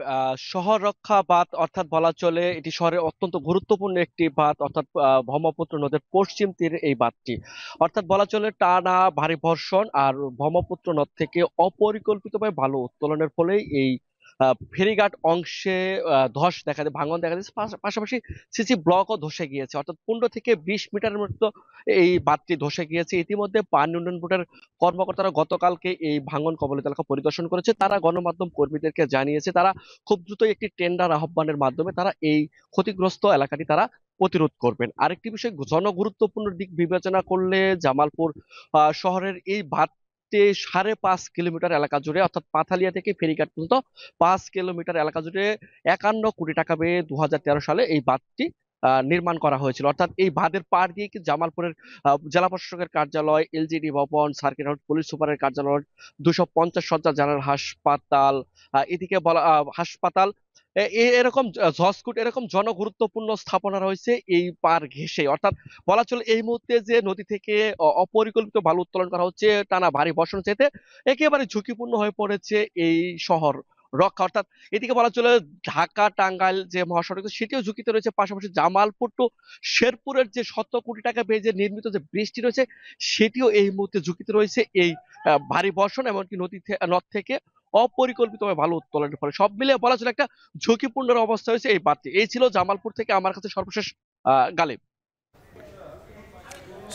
শহর রক্ষা বাঁধ অর্থাৎ বলা চলে এটি শহরের অত্যন্ত গুরুত্বপূর্ণ একটি বাঁধ, অর্থাৎ ব্রহ্মপুত্র নদের পশ্চিম তীরে এই বাঁধটি, অর্থাৎ বলা চলে টানা ভারী বর্ষণ আর ব্রহ্মপুত্র নদ থেকে অপরিকল্পিতভাবে বালু উত্তোলনের ফলে এই ফেরিঘাট অংশে ধস দেখা যায়, ভাঙন দেখা যাচ্ছে, পাশাপাশি সিসি ব্লকও ধসে গিয়েছে, অর্থাৎ 15 থেকে 20 মিটারের মতো এই বাঁধটি ধসে গিয়েছে। ইতিমধ্যে পানি উন্নয়ন বোর্ডের কর্মকর্তারা গতকালকে এই ভাঙন কবলিত এলাকা পরিদর্শন করেছে। তারা গণমাধ্যম কর্মীদেরকে জানিয়েছে তারা খুব দ্রুত একটি টেন্ডার আহ্বানের মাধ্যমে তারা এই ক্ষতিগ্রস্ত এলাকাটি তারা প্রতিরোধ করবেন। আরেকটি বিষয়, জনগুরুত্বপূর্ণ দিক বিবেচনা করলে জামালপুর শহরের এই বাঁধ 5.5 কিলোমিটার এলাকা জুড়ে, অর্থাৎ পাথালিয়া থেকে ফেরিঘাট পর্যন্ত 5 কিলোমিটার এলাকা জুড়ে 51 কোটি টাকা ব্যয়ে 2013 সালে এই বাঁধটি নির্মাণ করা হয়েছিল। অর্থাৎ এই বাঁধের পাড় দিয়ে কি জামালপুরের জেলা প্রশাসকের কার্যালয়, এলজিডি ভবন, সার্কিট হাউস, পুলিশ সুপারের কার্যালয়, 250 শয্যা জেনারেল হাসপাতাল, এদিকে বলা হাসপাতাল, এরকম জজকুট, এরকম জনগুরুত্বপূর্ণ স্থাপনা রয়েছে এই পাড় ঘেঁষে। অর্থাৎ বলা চলে এই মুহূর্তে যে নদী থেকে অপরিকল্পিত বালু উত্তোলন করা হচ্ছে টানা ভারী বর্ষণ চাইতে একেবারে ঝুঁকিপূর্ণ হয়ে পড়েছে এই শহর রক্ষা। অর্থাৎ এদিকে বলা চলে ঢাকা টাঙ্গাইল যে মহাসড়ক সেটিও ঝুঁকিতে রয়েছে, পাশাপাশি জামালপুর টু শেরপুরের যে 100 কোটি টাকা ব্যয়ে যে নির্মিত যে ব্রিজটি রয়েছে সেটিও এই মুহূর্তে ঝুঁকিতে রয়েছে এই ভারী বর্ষণ, এমনকি নদ থেকে অপরিকল্পিতভাবে ভালো উত্তোলনের ফলে সব মিলিয়ে বলা চলে একটা ঝুঁকিপূর্ণ অবস্থা হয়েছে এই বাঁধটি। এই ছিল জামালপুর থেকে আমার কাছে সর্বশেষ গালিব।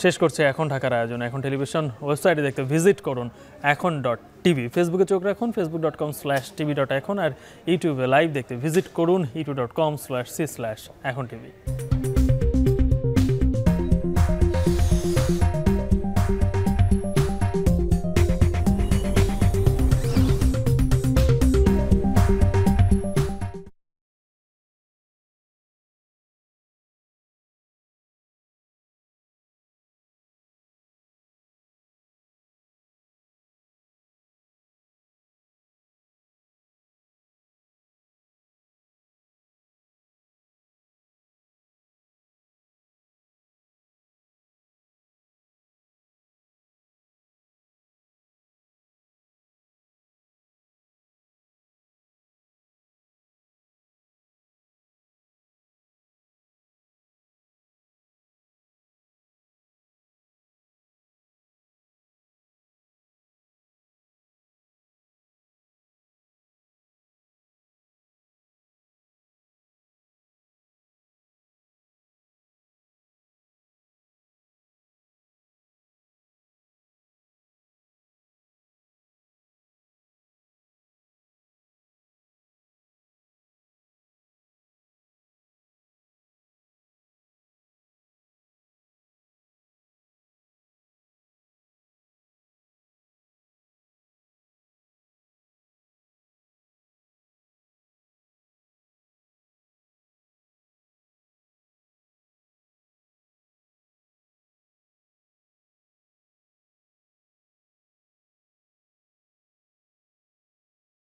শেষ করছে এখন ঢাকার আয়োজন। এখন টেলিভিশন ওয়েবসাইটে দেখতে ভিজিট করুন এখন.tv, ফেসবুকে চোখ রাখুন facebook.com/tv.এখন, আর ইউটিউবে লাইভ দেখতে ভিজিট করুন youtube.com/c/echontv।